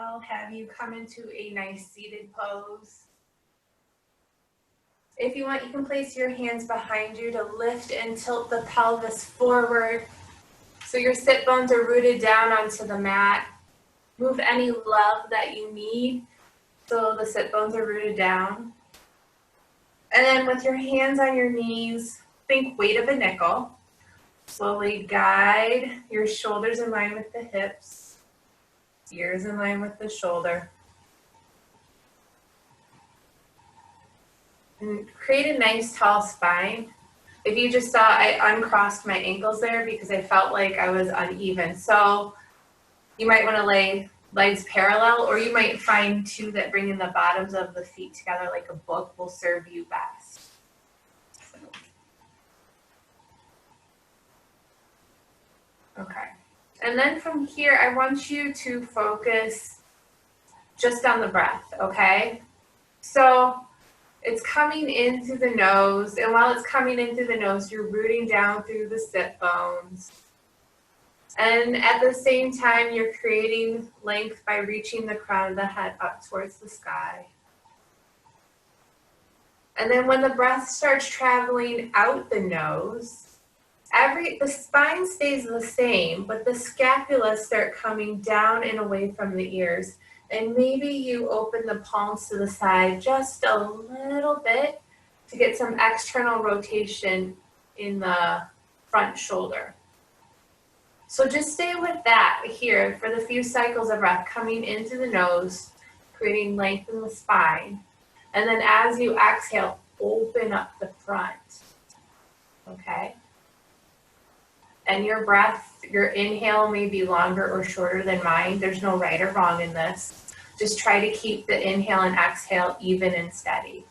I'll have you come into a nice seated pose. If you want, you can place your hands behind you to lift and tilt the pelvis forward so your sit bones are rooted down onto the mat. Move any love that you need so the sit bones are rooted down. And then with your hands on your knees, think weight of a nickel. Slowly guide your shoulders in line with the hips, ears in line with the shoulder. And create a nice tall spine. If you just saw, I uncrossed my ankles there because I felt like I was uneven. So you might want to lay legs parallel, or you might find two that bring in the bottoms of the feet together like a book will serve you best. Okay. And then from here, I want you to focus just on the breath, okay? So it's coming in through the nose, and while it's coming in through the nose, you're rooting down through the sit bones. And at the same time, you're creating length by reaching the crown of the head up towards the sky. And then when the breath starts traveling out the nose, the spine stays the same, but the scapula start coming down and away from the ears. And maybe you open the palms to the side just a little bit to get some external rotation in the front shoulder. So just stay with that here for the few cycles of breath coming in through the nose, creating length in the spine. And then as you exhale, open up the front. Okay? And your breath, your inhale may be longer or shorter than mine. There's no right or wrong in this. Just try to keep the inhale and exhale even and steady.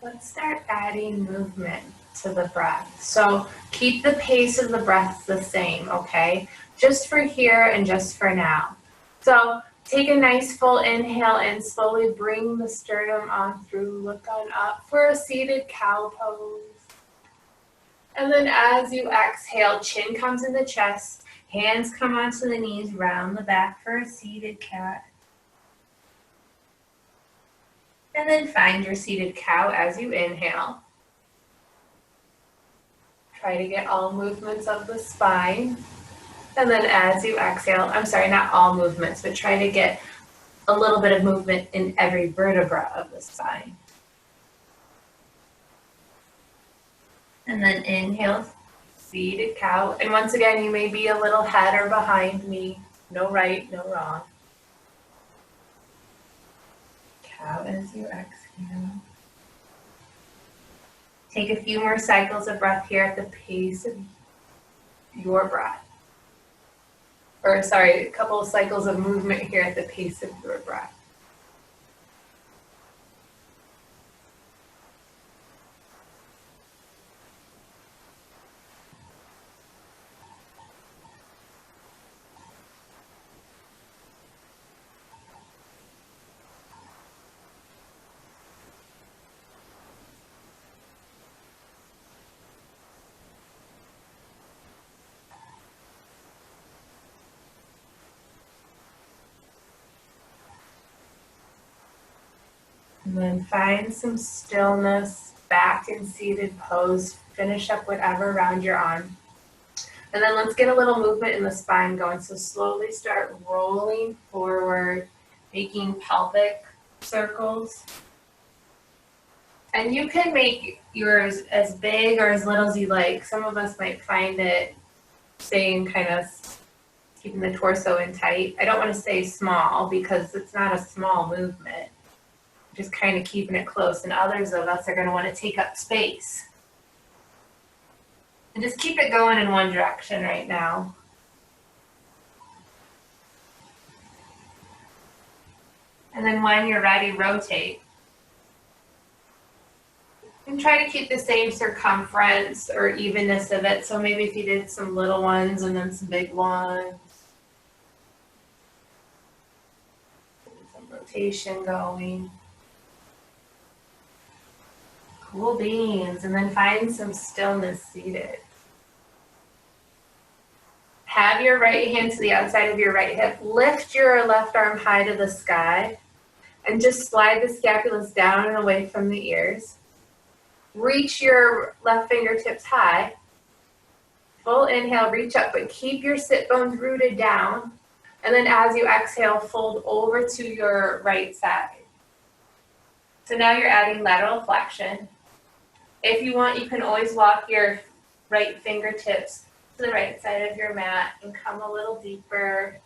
Let's start adding movement to the breath. So keep the pace of the breath the same, okay? Just for here and just for now. So take a nice full inhale and slowly bring the sternum on through. Look on up for a seated cow pose. And then as you exhale, chin comes in the chest, hands come onto the knees, round the back for a seated cat. And then find your seated cow as you inhale. Try to get all movements of the spine. And then as you exhale, I'm sorry, not all movements, but try to get a little bit of movement in every vertebra of the spine. And then inhale, seated cow. And once again, you may be a little ahead or behind me. No right, no wrong. Cow as you exhale. Take a few more cycles of breath here at the pace of your breath. Or sorry, a couple of cycles of movement here at the pace of your breath. And then find some stillness back in seated pose. Finish up whatever around your arm. And then let's get a little movement in the spine going. So slowly start rolling forward, making pelvic circles. And you can make yours as big or as little as you like. Some of us might find it staying kind of keeping the torso in tight. I don't want to say small because it's not a small movement. Just kind of keeping it close. And others of us are going to want to take up space. And just keep it going in one direction right now. And then when you're ready, rotate. And try to keep the same circumference or evenness of it. So maybe if you did some little ones and then some big ones. Some rotation going. Cool beans. And then find some stillness seated. Have your right hand to the outside of your right hip. Lift your left arm high to the sky. And just slide the scapulas down and away from the ears. Reach your left fingertips high. Full inhale, reach up, but keep your sit bones rooted down. And then as you exhale, fold over to your right side. So now you're adding lateral flexion. If you want, you can always walk your right fingertips to the right side of your mat and come a little deeper.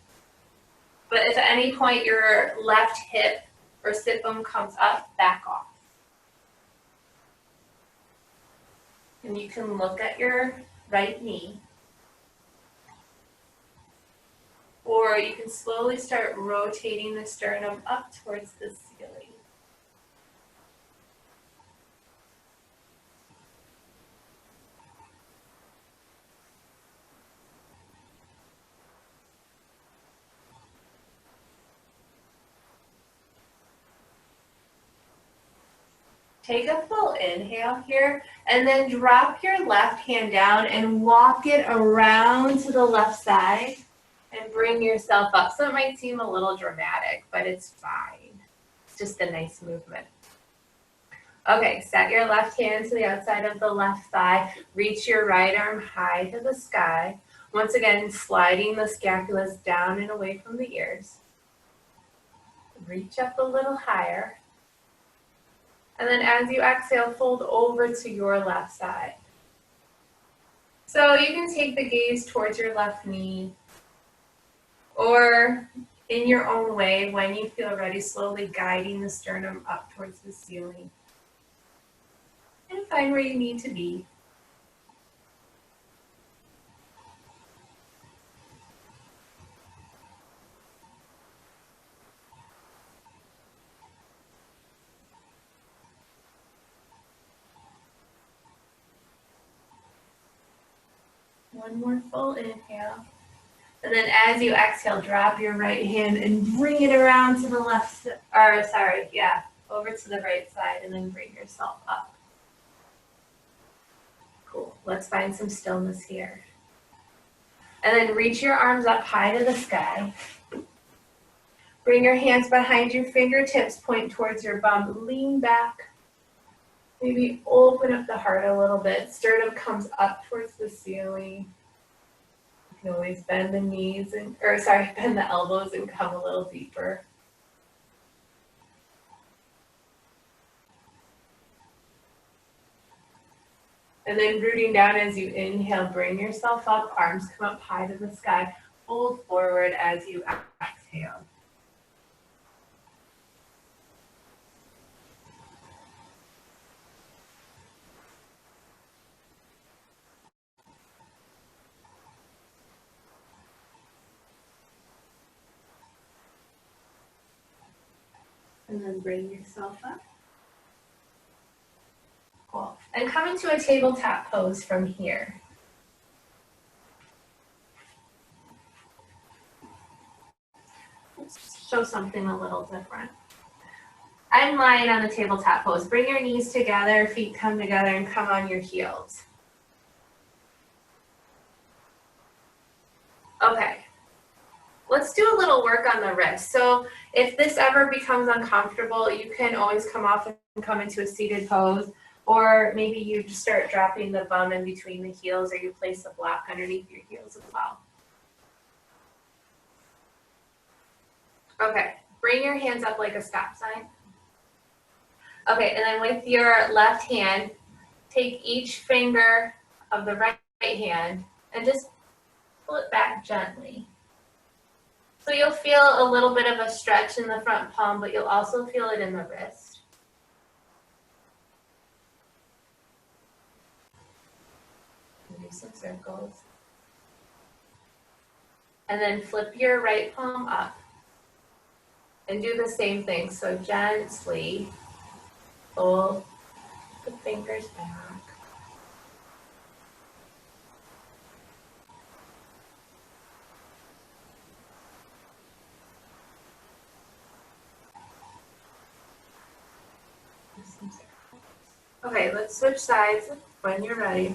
But if at any point your left hip or sit bone comes up, back off. And you can look at your right knee. Or you can slowly start rotating the sternum up towards the ceiling. Take a full inhale here, and then drop your left hand down and walk it around to the left side and bring yourself up. So it might seem a little dramatic, but it's fine. It's just a nice movement. Okay, set your left hand to the outside of the left thigh. Reach your right arm high to the sky. Once again, sliding the scapulas down and away from the ears. Reach up a little higher. And then as you exhale, fold over to your left side. So you can take the gaze towards your left knee, or in your own way, when you feel ready, slowly guiding the sternum up towards the ceiling. And find where you need to be. One more full inhale. And then as you exhale, drop your right hand and bring it around to the over to the right side, and then bring yourself up. Cool. Let's find some stillness here. And then reach your arms up high to the sky. Bring your hands behind your fingertips, point towards your bum, lean back. Maybe open up the heart a little bit. Sternum comes up towards the ceiling. You can always bend the knees bend the elbows and come a little deeper. And then rooting down as you inhale, bring yourself up, arms come up high to the sky. Fold forward as you exhale. And then bring yourself up. Cool. And come into a tabletop pose from here. Let's show something a little different. I'm lying on the tabletop pose. Bring your knees together, feet come together, and come on your heels. Okay. let's do a little work on the wrist. So if this ever becomes uncomfortable, you can always come off and come into a seated pose, or maybe you just start dropping the bum in between the heels, or you place a block underneath your heels as well. Okay, bring your hands up like a stop sign. Okay, and then with your left hand, take each finger of the right hand and just pull it back gently. So you'll feel a little bit of a stretch in the front palm, but you'll also feel it in the wrist. Do some circles. And then flip your right palm up and do the same thing. So gently pull the fingers back. Okay, let's switch sides when you're ready.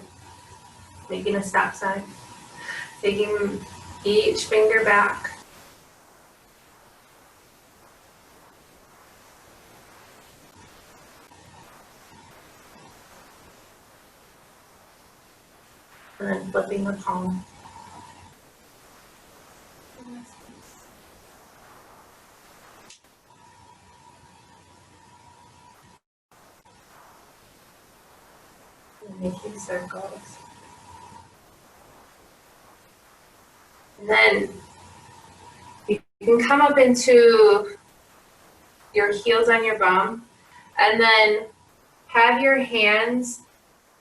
Making a stop sign. Taking each finger back. And then flipping the palm. And making circles. And then you can come up into your heels on your bum, and then have your hands,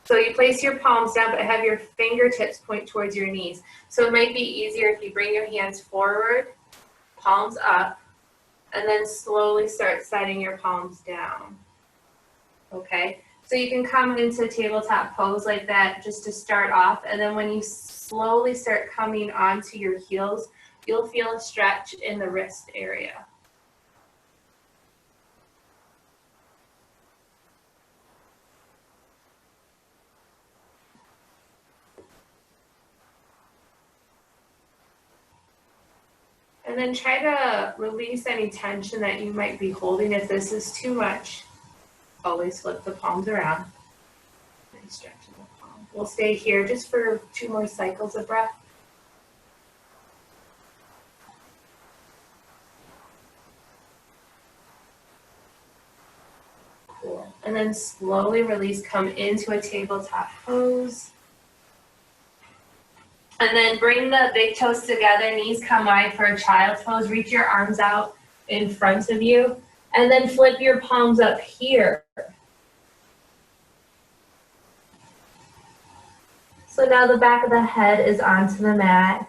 so you place your palms down, but have your fingertips point towards your knees. So it might be easier if you bring your hands forward, palms up, and then slowly start setting your palms down. Okay, so you can come into tabletop pose like that just to start off, and then when you slowly start coming onto your heels, you'll feel a stretch in the wrist area. And then try to release any tension that you might be holding. If this is too much, always flip the palms around. Nice stretch in the palm. We'll stay here just for 2 more cycles of breath. Cool. And then slowly release, come into a tabletop pose. And then bring the big toes together, knees come wide for a child's pose. Reach your arms out in front of you. And then flip your palms up here. So now the back of the head is onto the mat.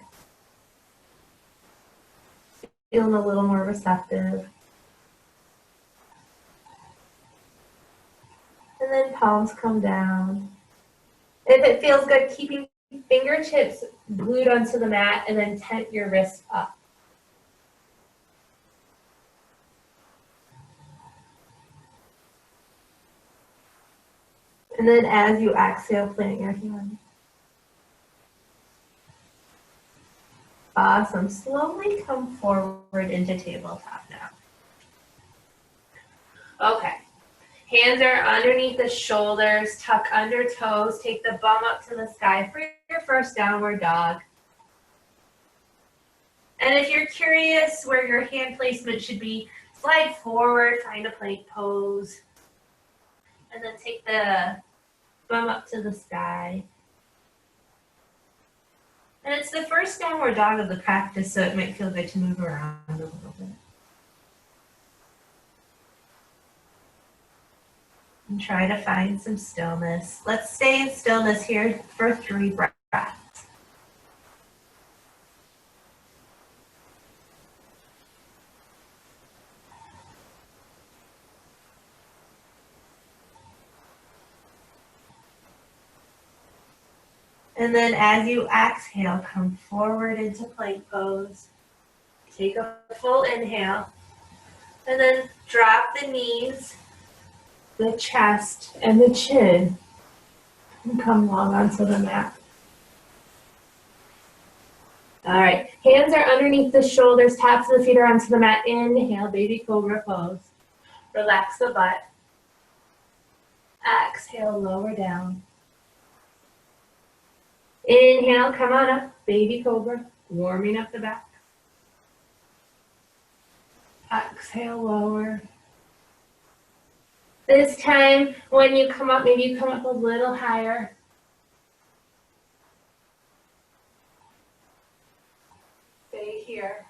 Feeling a little more receptive. And then palms come down. If it feels good, keeping fingertips glued onto the mat, and then tent your wrists up. And then as you exhale, plant your hand. Awesome. Slowly come forward into tabletop now. Okay. Hands are underneath the shoulders, tuck under toes, take the bum up to the sky for your first downward dog. And if you're curious where your hand placement should be, slide forward, find a plank pose, and then take the bum up to the sky. And it's the first downward dog of the practice, so it might feel good to move around a little bit. And try to find some stillness. Let's stay in stillness here for 3 breaths. And then as you exhale, come forward into plank pose. Take a full inhale. And then drop the knees, the chest, and the chin, and come long onto the mat. All right, hands are underneath the shoulders, tops of the feet are onto the mat. Inhale, baby cobra pose. Relax the butt. Exhale, lower down. Inhale, come on up, baby cobra, warming up the back. Exhale, lower. This time, when you come up, maybe you come up a little higher. Stay here.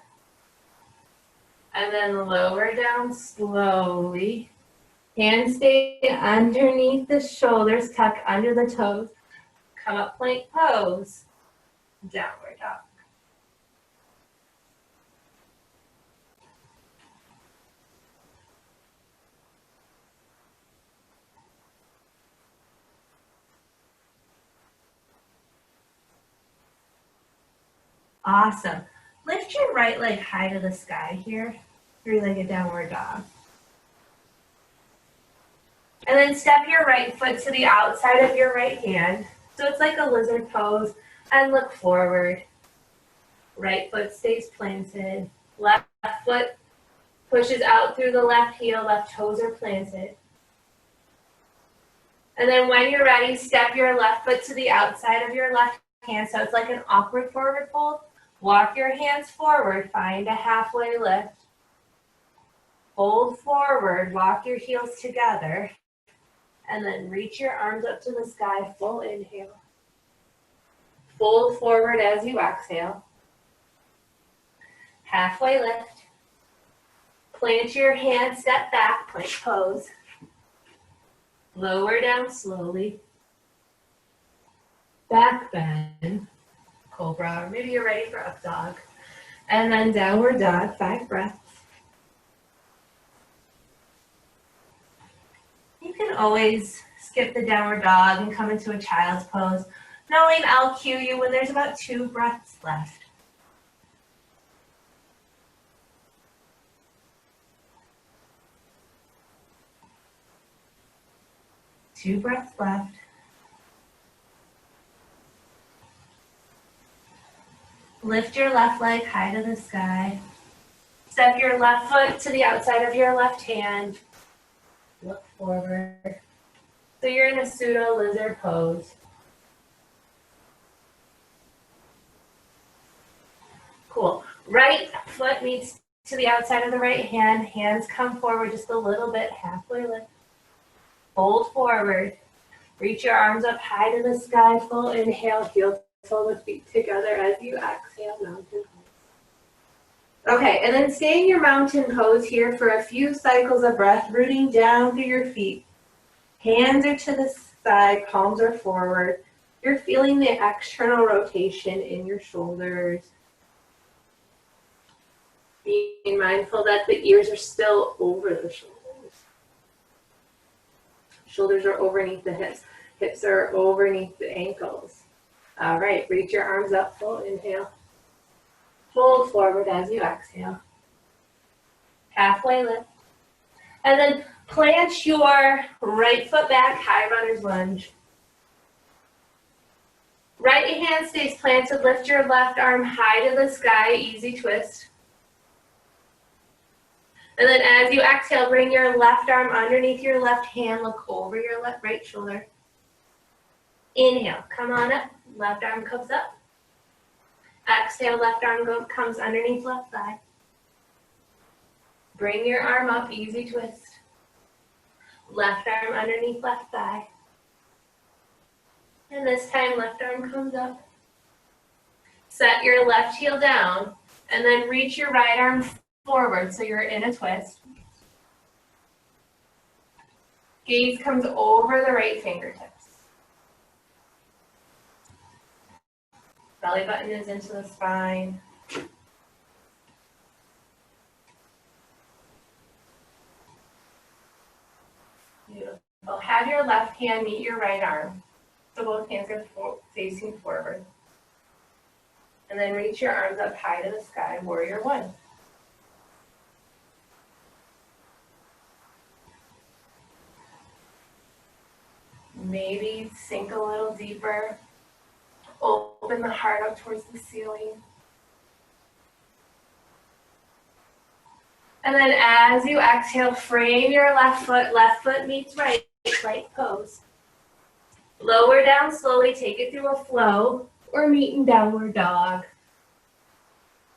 And then lower down slowly. Hands stay underneath the shoulders, tuck under the toes. Come up, plank pose. Downward dog. Awesome. Lift your right leg high to the sky here. Three-legged downward dog. And then step your right foot to the outside of your right hand. So it's like a lizard pose. And look forward. Right foot stays planted. Left foot pushes out through the left heel. Left toes are planted. And then when you're ready, step your left foot to the outside of your left hand. So it's like an awkward forward fold. Walk your hands forward. Find a halfway lift. Fold forward. Walk your heels together. And then reach your arms up to the sky. Full inhale. Fold forward as you exhale. Halfway lift. Plant your hands, step back, plank pose. Lower down slowly. Back bend, cobra, or maybe you're ready for up dog. And then downward dog, 5 breaths. You can always skip the downward dog and come into a child's pose, knowing I'll cue you when there's about 2 breaths left. Two breaths left. Lift your left leg high to the sky. Step your left foot to the outside of your left hand. Look forward. So you're in a pseudo lizard pose. Cool. Right foot meets to the outside of the right hand. Hands come forward just a little bit, halfway lift. Fold forward. Reach your arms up high to the sky. Full inhale. Heel toe the feet together as you exhale. Mountain pose. Okay, and then stay in your mountain pose here for a few cycles of breath, rooting down through your feet. Hands are to the side, palms are forward. You're feeling the external rotation in your shoulders. Being mindful that the ears are still over the shoulders. Shoulders are overneath the hips. Hips are overneath the ankles. All right, reach your arms up, full inhale. Fold forward as you exhale. Halfway lift. And then plant your right foot back, high runner's lunge. Right hand stays planted. Lift your left arm high to the sky, easy twist. And then as you exhale, bring your left arm underneath your left hand. Look over your right shoulder. Inhale, come on up. Left arm comes up. Exhale, left arm comes underneath left thigh. Bring your arm up, easy twist. Left arm underneath left thigh. And this time, left arm comes up. Set your left heel down, and then reach your right arm forward so you're in a twist. Gaze comes over the right fingertips. Belly button is into the spine. Beautiful. Have your left hand meet your right arm. So both hands are facing forward. And then reach your arms up high to the sky, warrior one. Maybe sink a little deeper. Open the heart up towards the ceiling. And then as you exhale, frame your left foot meets right, plank pose. Lower down slowly, take it through a flow, or meet in downward dog.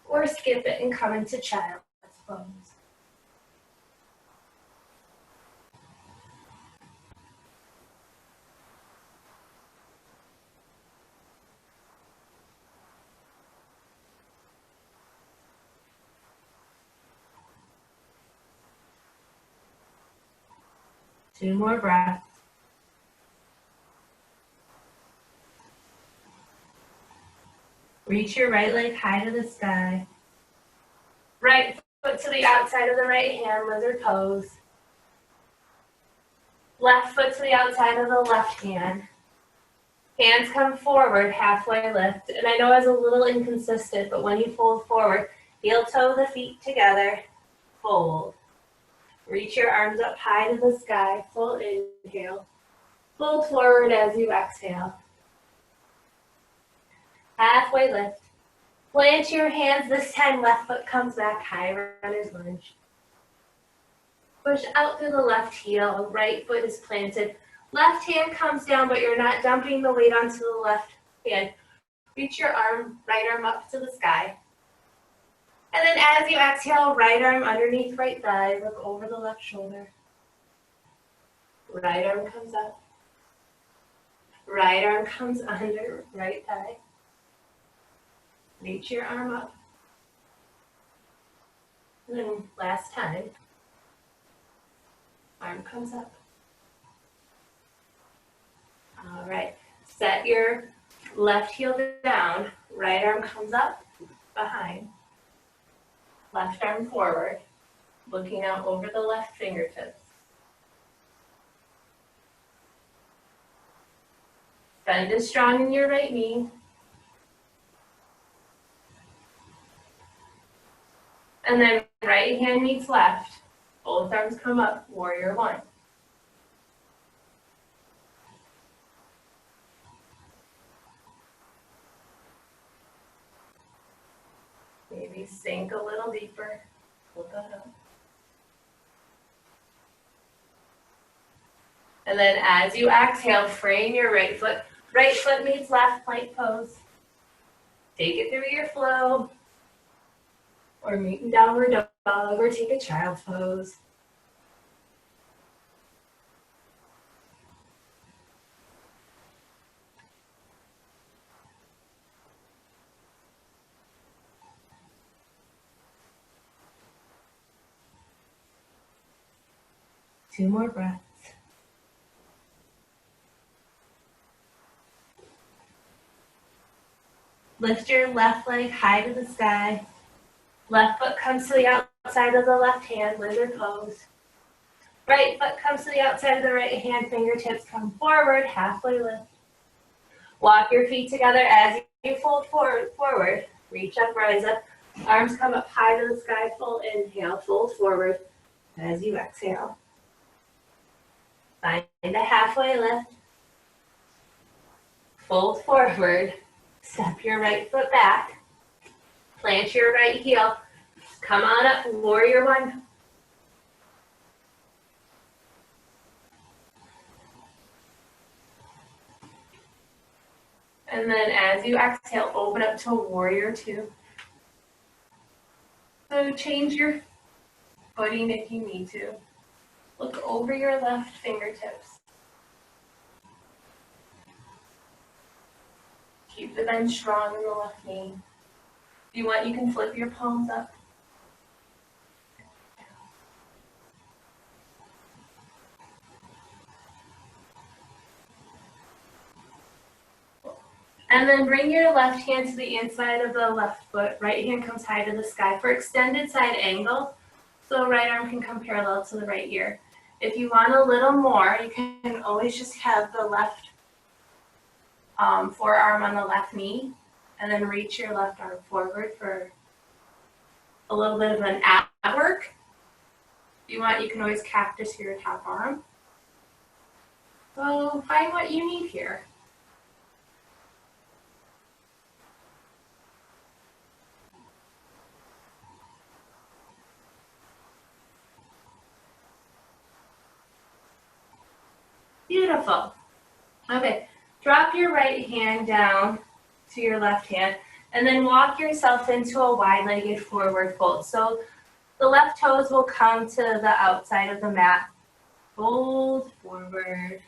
Or skip it and come into child's pose. Two more breaths. Reach your right leg high to the sky. Right foot to the outside of the right hand, lizard pose. Left foot to the outside of the left hand. Hands come forward, halfway lift. And I know it's a little inconsistent, but when you fold forward, heel toe the feet together, fold. Reach your arms up high to the sky, full inhale. Fold forward as you exhale. Halfway lift. Plant your hands, this time left foot comes back high, runner's lunge. Push out through the left heel, right foot is planted. Left hand comes down, but you're not dumping the weight onto the left hand. Reach your right arm up to the sky. And then as you exhale, right arm underneath right thigh, look over the left shoulder. Right arm comes up. Right arm comes under right thigh. Reach your arm up. And then last time, arm comes up. All right, set your left heel down, right arm comes up, behind. Left arm forward, looking out over the left fingertips. Bend is strong in your right knee. And then right hand meets left. Both arms come up, warrior one. Maybe sink a little deeper. Look that up. And then as you exhale, frame your right foot. Right foot meets left, plank pose. Take it through your flow. Or meet in downward dog, or take a child's pose. Two more breaths. Lift your left leg high to the sky. Left foot comes to the outside of the left hand, lizard pose. Right foot comes to the outside of the right hand, fingertips come forward, halfway lift. Walk your feet together as you fold forward. Reach up, rise up. Arms come up high to the sky, full inhale, fold forward as you exhale. Find a halfway lift. Fold forward. Step your right foot back. Plant your right heel. Come on up, warrior one. And then as you exhale, open up to warrior two. So change your footing if you need to. Look over your left fingertips. Keep the bend strong in the left knee. If you want, you can flip your palms up. And then bring your left hand to the inside of the left foot. Right hand comes high to the sky for extended side angle. So right arm can come parallel to the right ear. If you want a little more, you can always just have the left forearm on the left knee and then reach your left arm forward for a little bit of an ab work. If you want, you can always cactus your top arm. So find what you need here. Beautiful. Okay, drop your right hand down to your left hand and then walk yourself into a wide-legged forward fold. So the left toes will come to the outside of the mat. Fold forward.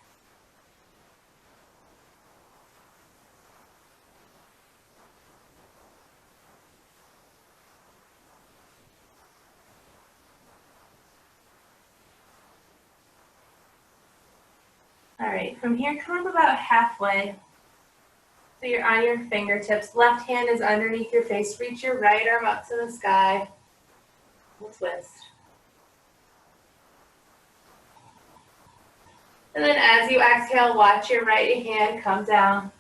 All right, from here, come up about halfway. So you're on your fingertips. Left hand is underneath your face. Reach your right arm up to the sky. We'll twist. And then as you exhale, watch your right hand come down.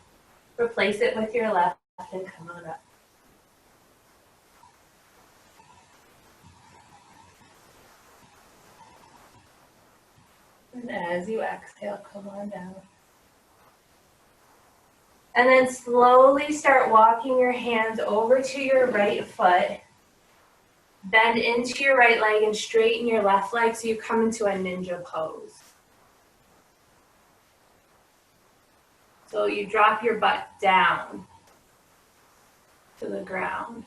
Replace it with your left and come on up. And as you exhale, come on down. And then slowly start walking your hands over to your right foot. Bend into your right leg and straighten your left leg so you come into a ninja pose. So you drop your butt down to the ground.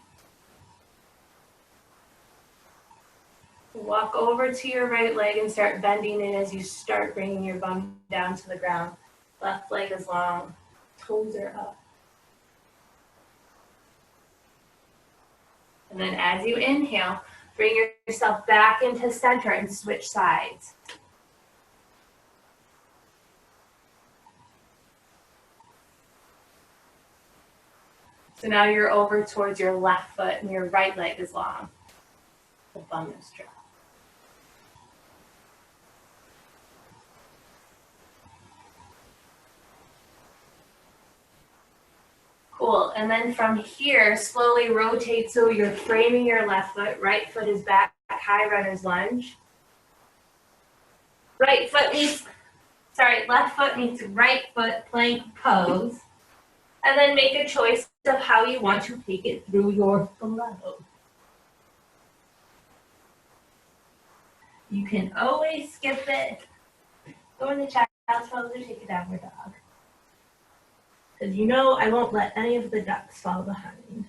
Walk over to your right leg and start bending in as you start bringing your bum down to the ground. Left leg is long, toes are up. And then as you inhale, bring yourself back into center and switch sides. So now you're over towards your left foot and your right leg is long. The bum is dropped. Cool, and then from here, slowly rotate so you're framing your left foot, right foot is back, high runner's lunge. Left foot meets right foot, plank pose. And then make a choice of how you want to take it through your flow. You can always skip it, go in the child's pose or take a downward dog. Because you know I won't let any of the ducks fall behind.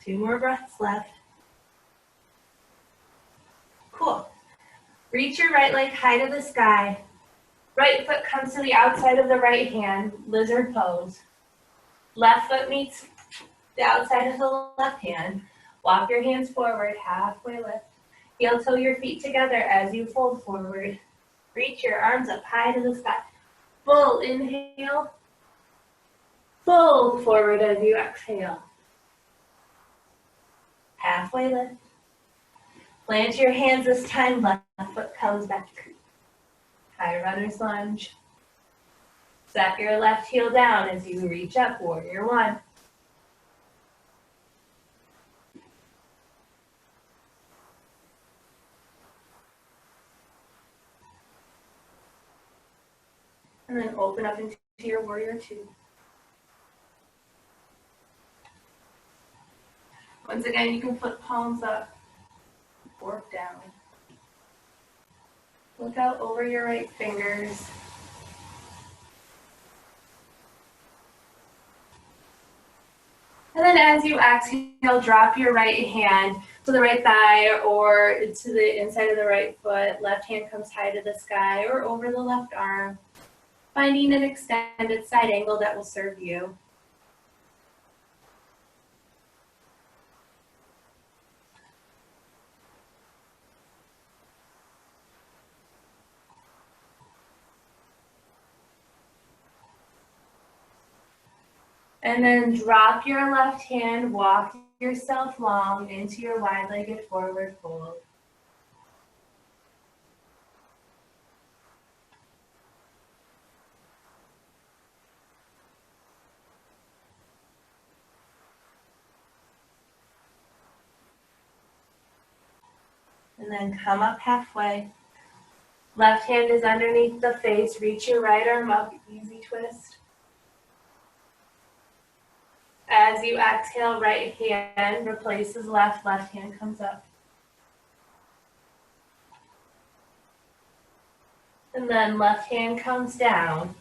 Two more breaths left. Cool. Reach your right leg high to the sky. Right foot comes to the outside of the right hand, lizard pose. Left foot meets the outside of the left hand. Walk your hands forward, halfway lift. Heel toe your feet together as you fold forward. Reach your arms up high to the sky. Full inhale. Fold forward as you exhale. Halfway lift. Plant your hands this time, left foot comes back. High runner's lunge. Step your left heel down as you reach up, warrior one. And then open up into your warrior two. Once again, you can flip palms up, fork down. Look out over your right fingers. And then as you exhale, drop your right hand to the right thigh or to the inside of the right foot. Left hand comes high to the sky or over the left arm, finding an extended side angle that will serve you. And then drop your left hand, walk yourself long into your wide-legged forward fold. And then come up halfway. Left hand is underneath the face. Reach your right arm up, easy twist. As you exhale, right hand replaces left, left hand comes up. And then left hand comes down.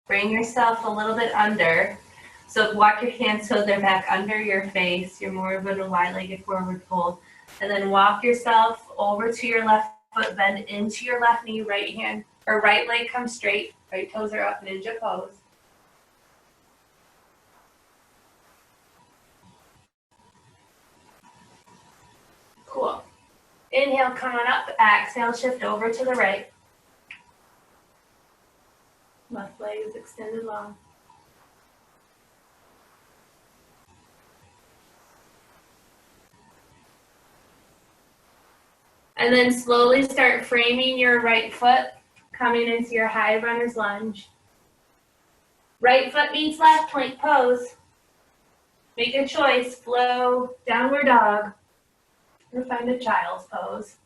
Bring yourself a little bit under. So walk your hands so they're back under your face. You're more of a wide-legged forward fold. And then walk yourself over to your left foot, bend into your left knee, right hand, or right leg comes straight. Right toes are up, ninja pose. Cool. Inhale, come on up. Exhale, shift over to the right. Left leg is extended long. And then slowly start framing your right foot, coming into your high runner's lunge. Right foot meets left, plank pose. Make a choice, flow, downward dog, or find a child's pose.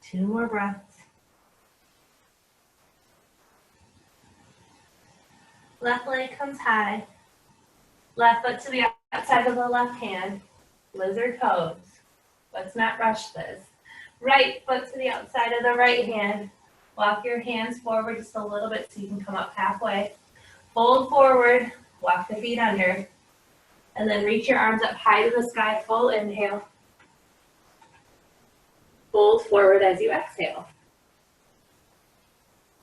Two more breaths. Left leg comes high. Left foot to the outside of the left hand. Lizard pose. Let's not rush this. Right foot to the outside of the right hand. Walk your hands forward just a little bit so you can come up halfway. Fold forward. Walk the feet under. And then reach your arms up high to the sky. Full inhale. Fold forward as you exhale.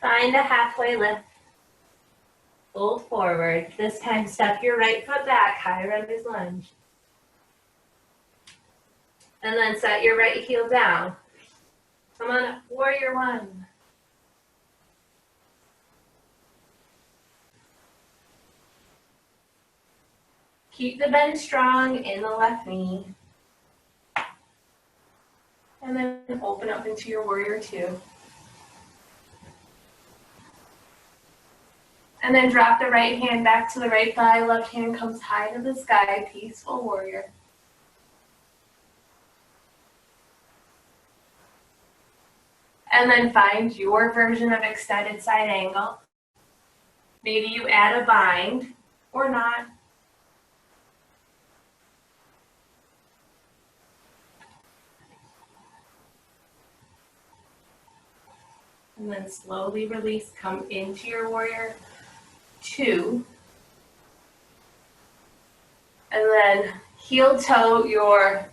Find a halfway lift. Fold forward. This time step your right foot back, high runner's lunge. And then set your right heel down. Come on up, warrior one. Keep the bend strong in the left knee. And then open up into your warrior two. And then drop the right hand back to the right thigh. Left hand comes high to the sky, peaceful warrior. And then find your version of extended side angle. Maybe you add a bind or not. And then slowly release, come into your warrior two. And then heel toe your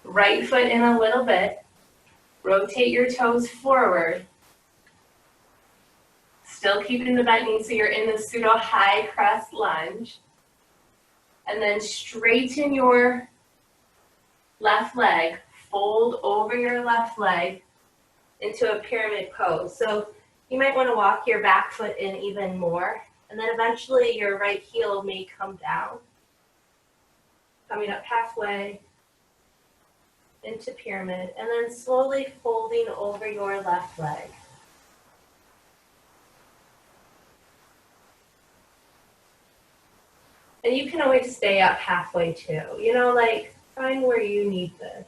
right foot in a little bit. Rotate your toes forward. Still keeping the bent knee so you're in the pseudo high crest lunge. And then straighten your left leg. Fold over your left leg into a pyramid pose. So you might want to walk your back foot in even more. And then eventually your right heel may come down. Coming up halfway into pyramid. And then slowly folding over your left leg. And you can always stay up halfway too. You know, like, find where you need this.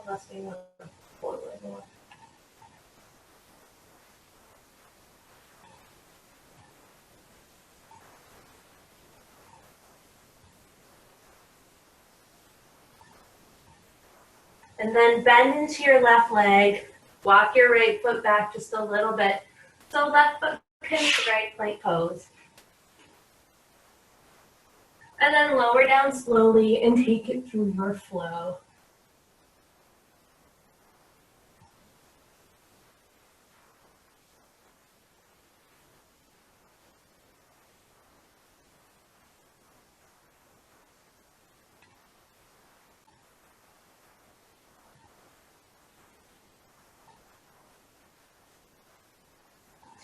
Unless we want to forward more. And then bend into your left leg. Walk your right foot back just a little bit. So left foot pins the right plank pose. And then lower down slowly and take it through your flow.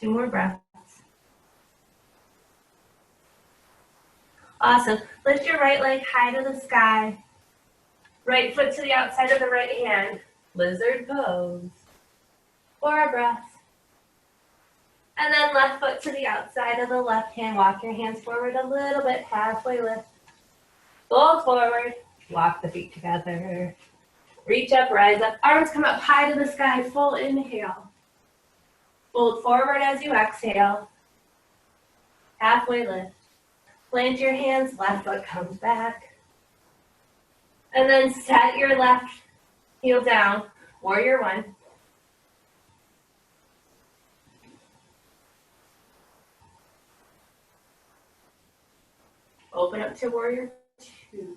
Two more breaths. Awesome. Lift your right leg high to the sky. Right foot to the outside of the right hand. Lizard pose. 4 breaths. And then left foot to the outside of the left hand. Walk your hands forward a little bit, halfway lift. Fold forward, walk the feet together. Reach up, rise up, arms come up high to the sky, full inhale. Fold forward as you exhale. Halfway lift. Plant your hands, left foot comes back. And then set your left heel down, warrior one. Open up to warrior two.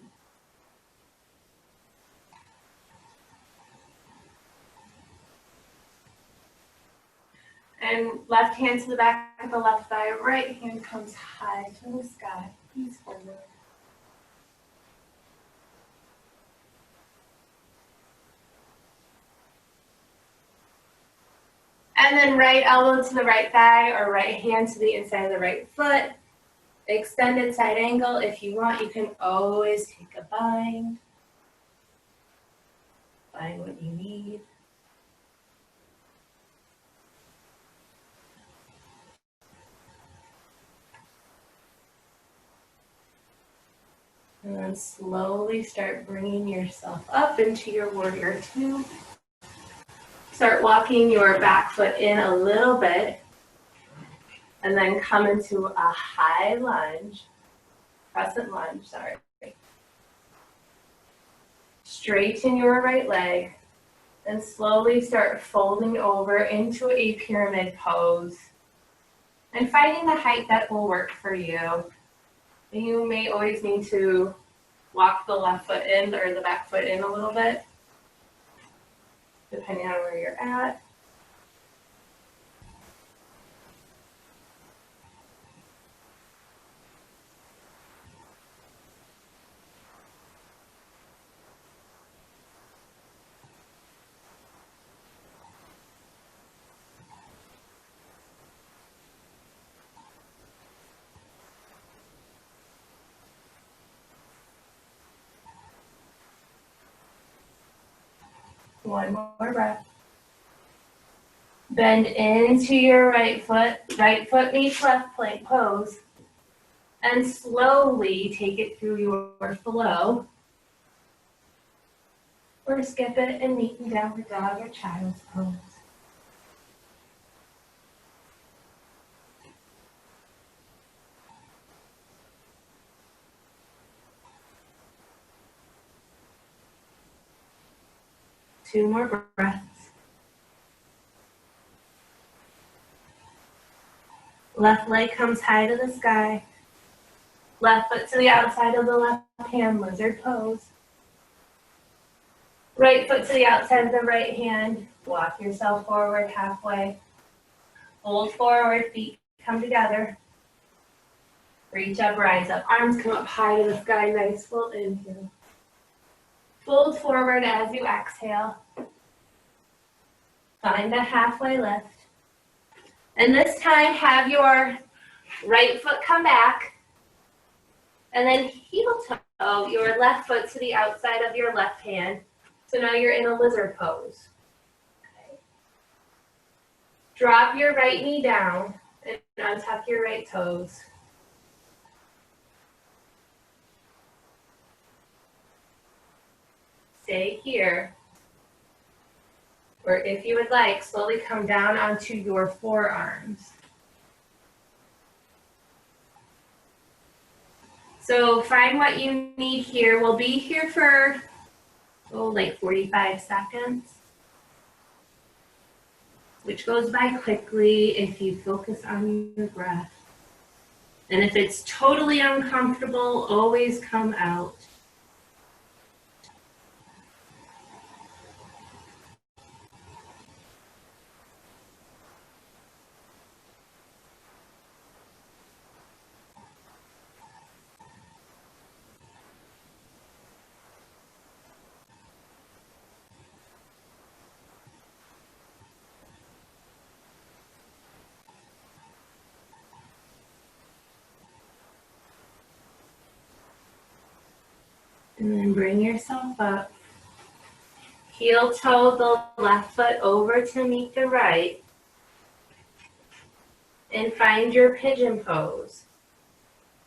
And left hand to the back of the left thigh, right hand comes high to the sky, peaceful. And then right elbow to the right thigh or right hand to the inside of the right foot. Extended side angle. If you want, you can always take a bind. Find what you need. And then slowly start bringing yourself up into your warrior two. Start walking your back foot in a little bit. And then come into a high lunge, crescent lunge, sorry. Straighten your right leg. And slowly start folding over into a pyramid pose. And finding the height that will work for you. You may always need to walk the left foot in or the back foot in a little bit, depending on where you're at. One more breath. Bend into your right foot meets left plank pose. And slowly take it through your flow. Or skip it and meet in downward dog or child's pose. Two more breaths. Left leg comes high to the sky. Left foot to the outside of the left hand, lizard pose. Right foot to the outside of the right hand. Walk yourself forward halfway. Fold forward, feet come together. Reach up, rise up. Arms come up high to the sky, nice full inhale. Fold forward as you exhale. Find a halfway lift. And this time, have your right foot come back. And then heel toe your left foot to the outside of your left hand. So now you're in a lizard pose. Okay. Drop your right knee down and untuck your right toes. Stay here. Or if you would like, slowly come down onto your forearms. So find what you need here. We'll be here for, like 45 seconds, which goes by quickly if you focus on your breath. And if it's totally uncomfortable, always come out. And then bring yourself up. Heel toe the left foot over to meet the right. and find your pigeon pose.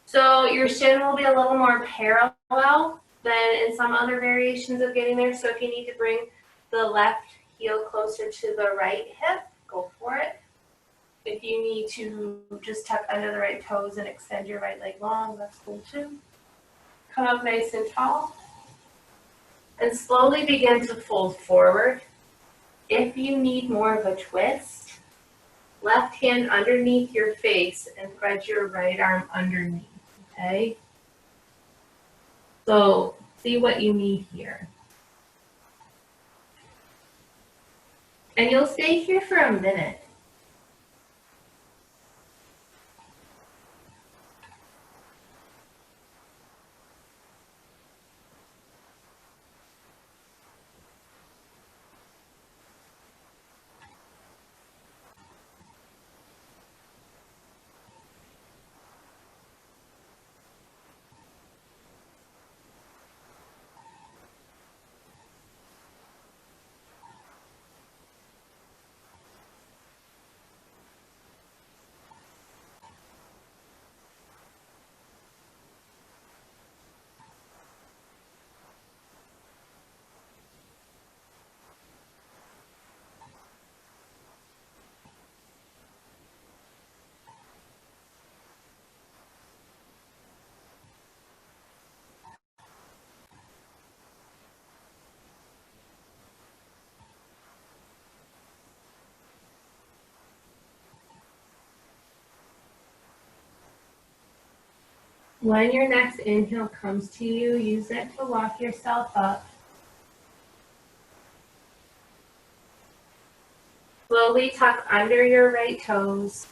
So your shin will be a little more parallel than in some other variations of getting there. So if you need to bring the left heel closer to the right hip, go for it. If you need to just tuck under the right toes and extend your right leg long, that's cool too. Come up nice and tall. And slowly begin to fold forward. If you need more of a twist, left hand underneath your face and thread your right arm underneath, okay? So see what you need here. And you'll stay here for a minute. When your next inhale comes to you, use it to walk yourself up. Slowly tuck under your right toes.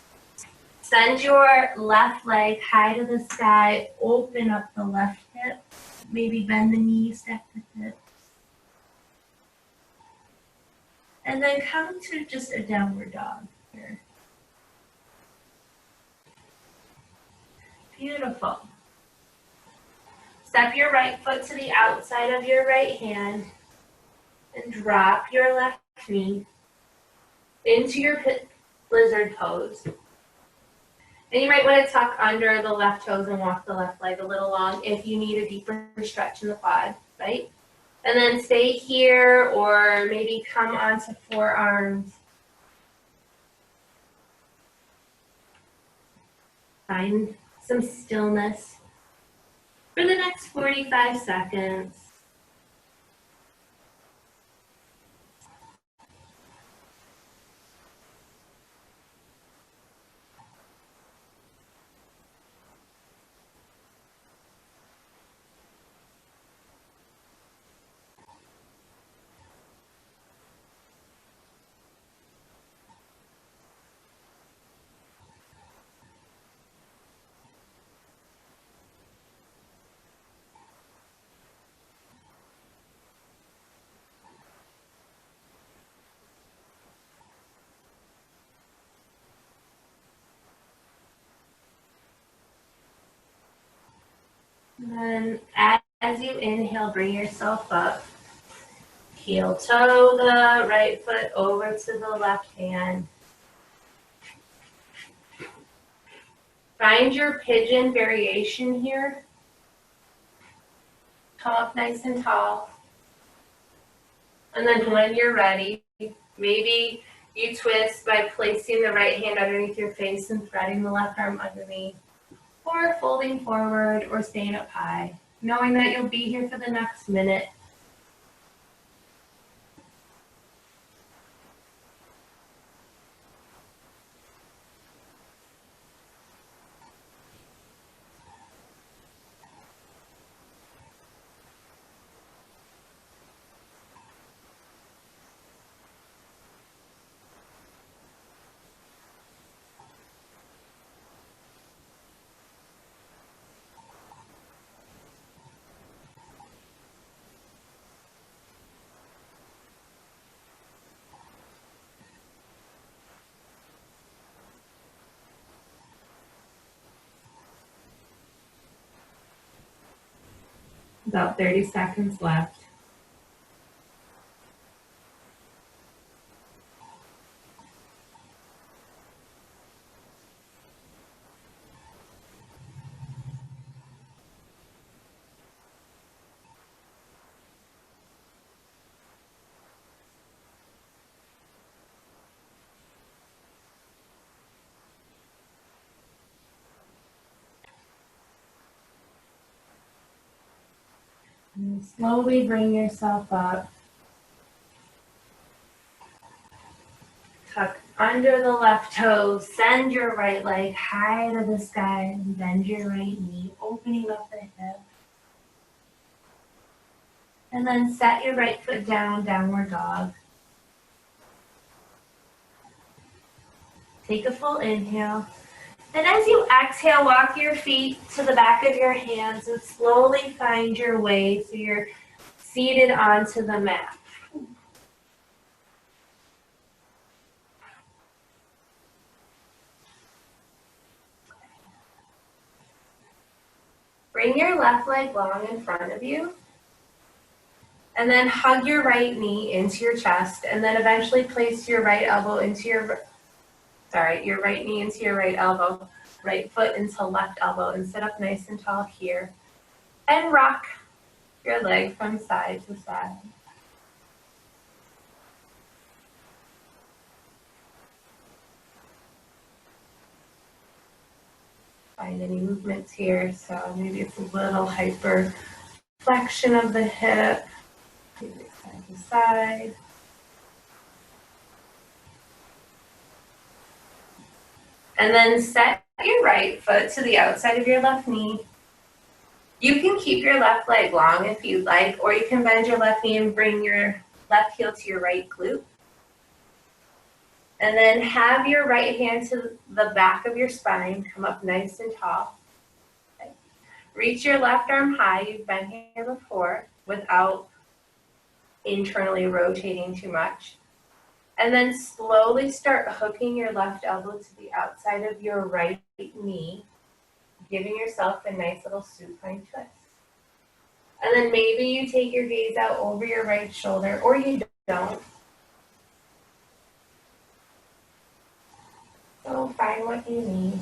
Send your left leg high to the sky. Open up the left hip. Maybe bend the knee, stack the hips. And then come to just a downward dog here. Beautiful. Step your right foot to the outside of your right hand and drop your left knee into your lizard pose. And you might want to tuck under the left toes and walk the left leg a little long if you need a deeper stretch in the quad, right? And then stay here or maybe come onto forearms. Find some stillness for the next 45 seconds. And then as you inhale, bring yourself up. Heel toe the right foot over to the left hand. Find your pigeon variation here. Come up nice and tall. And then when you're ready, maybe you twist by placing the right hand underneath your face and threading the left arm underneath. Or folding forward or staying up high, knowing that you'll be here for the next minute. About 30 seconds left. Slowly bring yourself up. Tuck under the left toe, send your right leg high to the sky, and bend your right knee, opening up the hip. And then set your right foot down, downward dog. Take a full inhale. And as you exhale, walk your feet to the back of your hands and slowly find your way so you're seated onto the mat. Bring your left leg long in front of you. And then hug your right knee into your chest, and then eventually place your right elbow into your right knee into your right elbow, right foot into left elbow, and sit up nice and tall here. And rock your leg from side to side. Find any movements here, so maybe it's a little hyper flexion of the hip. Side to side. And then set your right foot to the outside of your left knee. You can keep your left leg long if you'd like, or you can bend your left knee and bring your left heel to your right glute. And then have your right hand to the back of your spine, come up nice and tall. Okay. Reach your left arm high, you've been here before, without internally rotating too much. And then slowly start hooking your left elbow to the outside of your right knee, giving yourself a nice little supine twist. And then maybe you take your gaze out over your right shoulder, or you don't. So find what you need.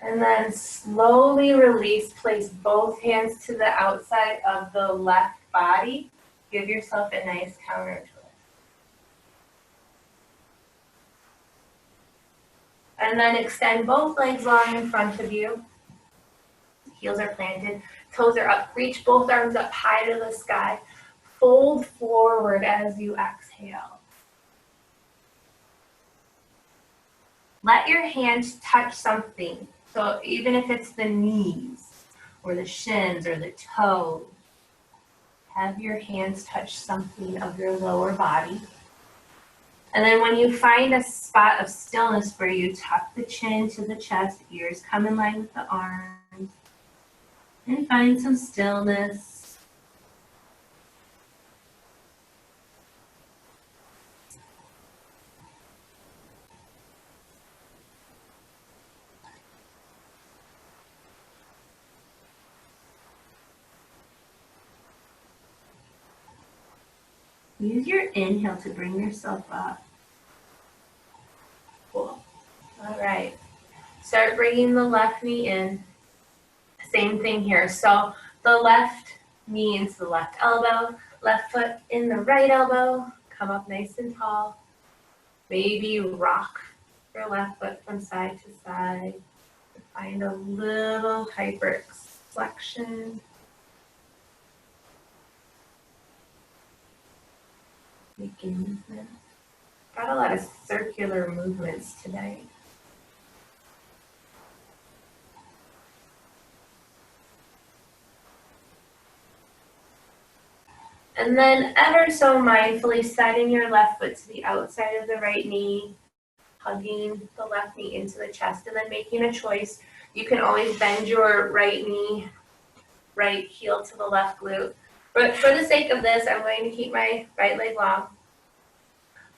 And then slowly release, place both hands to the outside of the left body. Give yourself a nice counter twist. And then extend both legs long in front of you. Heels are planted, toes are up. Reach both arms up high to the sky. Fold forward as you exhale. Let your hands touch something. So even if it's the knees or the shins or the toes, have your hands touch something of your lower body. And then when you find a spot of stillness where you tuck the chin to the chest, ears come in line with the arms, and find some stillness. Use your inhale to bring yourself up. Cool. All right. Start bringing the left knee in. Same thing here. So the left knee into the left elbow, left foot in the right elbow. Come up nice and tall. Maybe rock your left foot from side to side. Find a little hyper flexion. Making movement. Got a lot of circular movements today. And then ever so mindfully setting your left foot to the outside of the right knee, hugging the left knee into the chest, and then making a choice. You can always bend your right knee, right heel to the left glute. But for the sake of this, I'm going to keep my right leg long.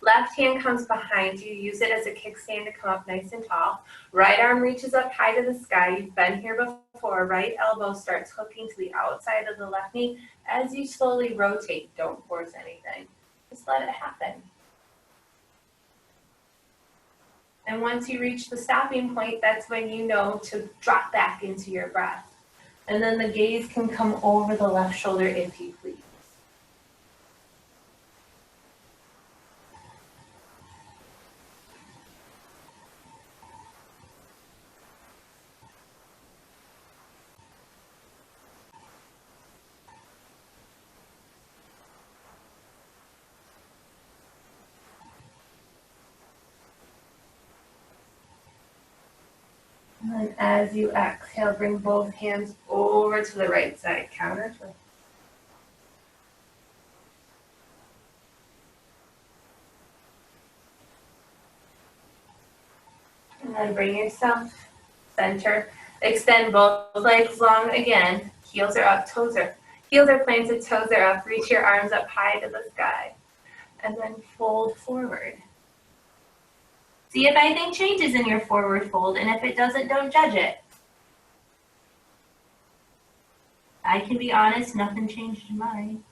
Left hand comes behind you. Use it as a kickstand to come up nice and tall. Right arm reaches up high to the sky. You've been here before. Right elbow starts hooking to the outside of the left knee as you slowly rotate. Don't force anything. Just let it happen. And once you reach the stopping point, that's when you know to drop back into your breath. And then the gaze can come over the left shoulder if you please. And then as you exhale, bring both hands over to the right side, counter twist. And then bring yourself center. Extend both legs long again. Heels are up, heels are planted, toes are up. Reach your arms up high to the sky. And then fold forward. See if anything changes in your forward fold, and if it doesn't, don't judge it. I can be honest, nothing changed in mine.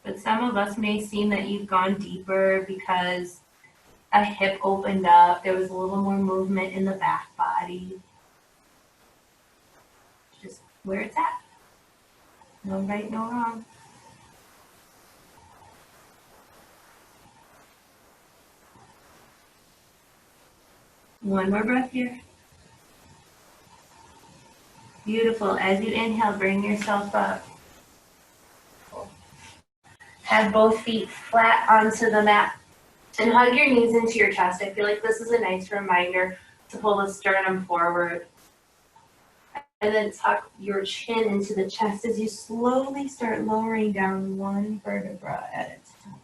But some of us may seem that you've gone deeper because a hip opened up, there was a little more movement in the back body. Just where it's at. No right, no wrong. One more breath here. Beautiful. As you inhale, bring yourself up. Have both feet flat onto the mat and hug your knees into your chest. I feel like this is a nice reminder to pull the sternum forward. And then tuck your chin into the chest as you slowly start lowering down one vertebra at a time.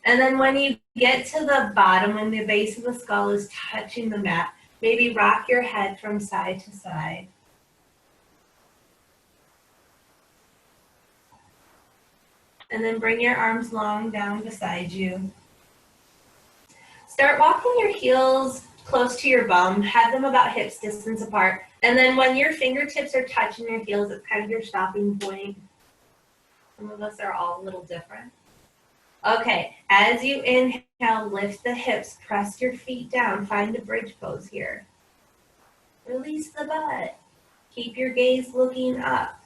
And then when you get to the bottom, when the base of the skull is touching the mat, maybe rock your head from side to side. And then bring your arms long down beside you. Start walking your heels close to your bum. Have them about hips distance apart. And then when your fingertips are touching your heels, it's kind of your stopping point. Some of us are all a little different. Okay, as you inhale, lift the hips, press your feet down, find the bridge pose here. Release the butt. Keep your gaze looking up.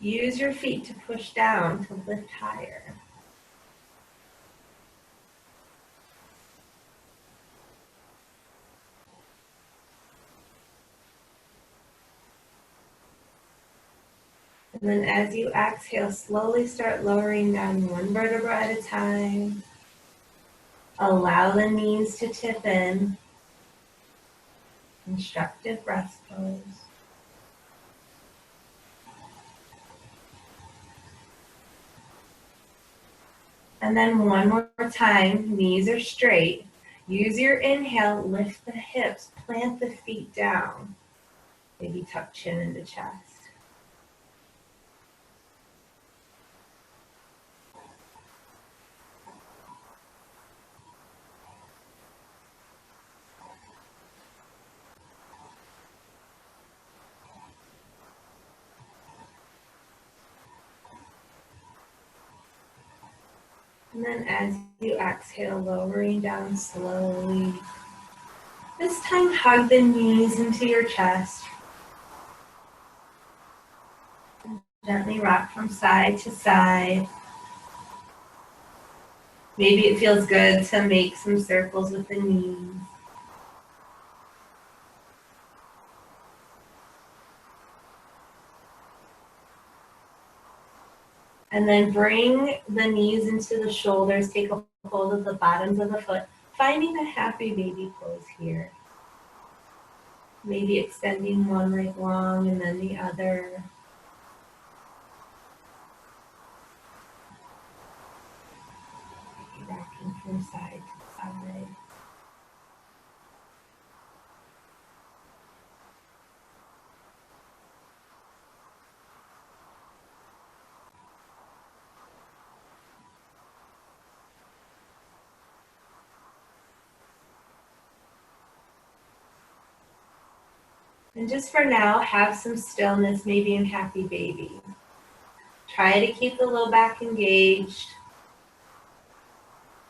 Use your feet to push down to lift higher. And then as you exhale, slowly start lowering down one vertebra at a time. Allow the knees to tip in. Constructive breath pose. And then one more time, knees are straight. Use your inhale, lift the hips, plant the feet down. Maybe tuck chin into chest. And then as you exhale, lowering down slowly. This time, hug the knees into your chest. Gently rock from side to side. Maybe it feels good to make some circles with the knees. And then bring the knees into the shoulders. Take a hold of the bottoms of the foot, finding a happy baby pose here. Maybe extending one leg long and then the other. Maybe rocking from side to side. And just for now, have some stillness, maybe in happy baby. Try to keep the low back engaged.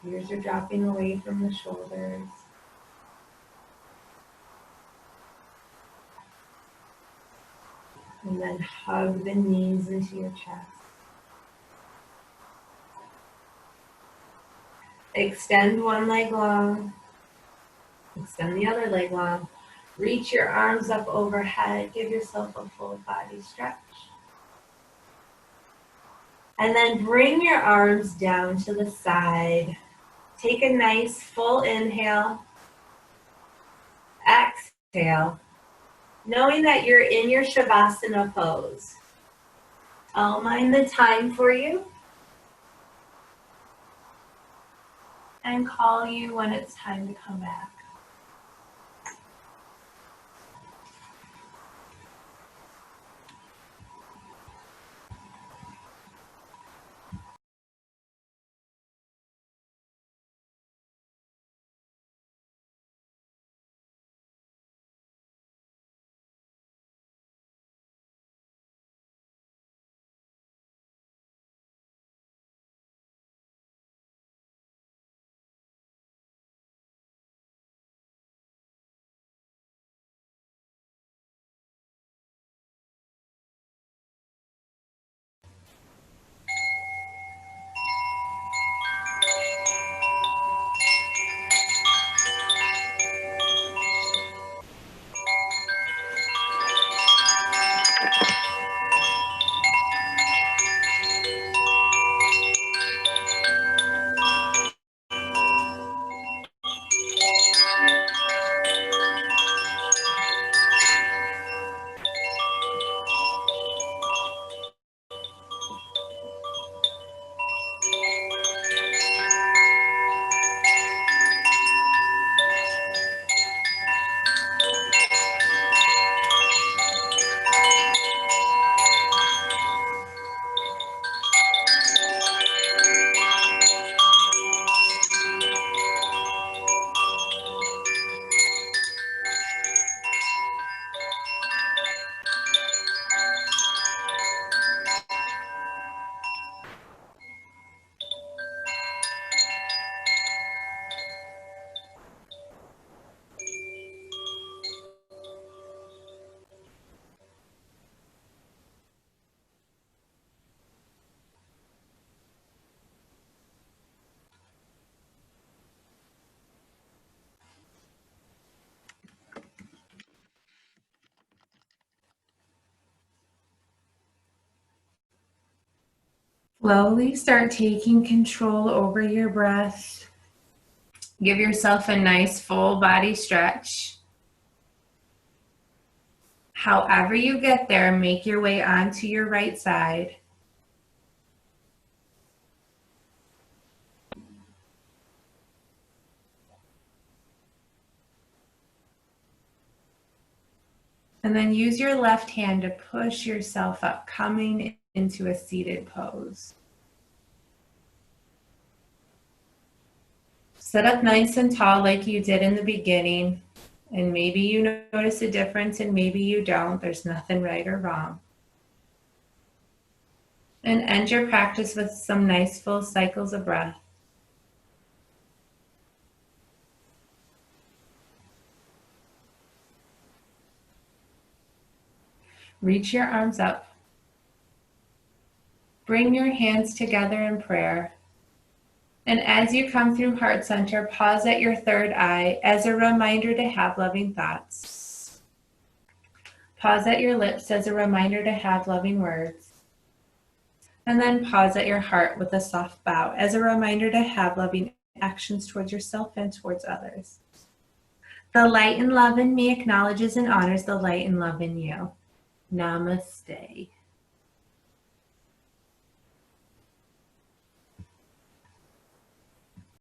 Ears are dropping away from the shoulders. And then hug the knees into your chest. Extend one leg long. Extend the other leg long. Reach your arms up overhead. Give yourself a full body stretch. And then bring your arms down to the side. Take a nice full inhale. Exhale. Knowing that you're in your Shavasana pose. I'll mind the time for you and call you when it's time to come back. Slowly start taking control over your breath. Give yourself a nice full body stretch. However you get there, make your way onto your right side. And then use your left hand to push yourself up, coming into a seated pose. Sit up nice and tall like you did in the beginning. And maybe you notice a difference and maybe you don't. There's nothing right or wrong. And end your practice with some nice full cycles of breath. Reach your arms up. Bring your hands together in prayer. And as you come through Heart Center, pause at your third eye as a reminder to have loving thoughts. Pause at your lips as a reminder to have loving words. And then pause at your heart with a soft bow as a reminder to have loving actions towards yourself and towards others. The light and love in me acknowledges and honors the light and love in you. Namaste.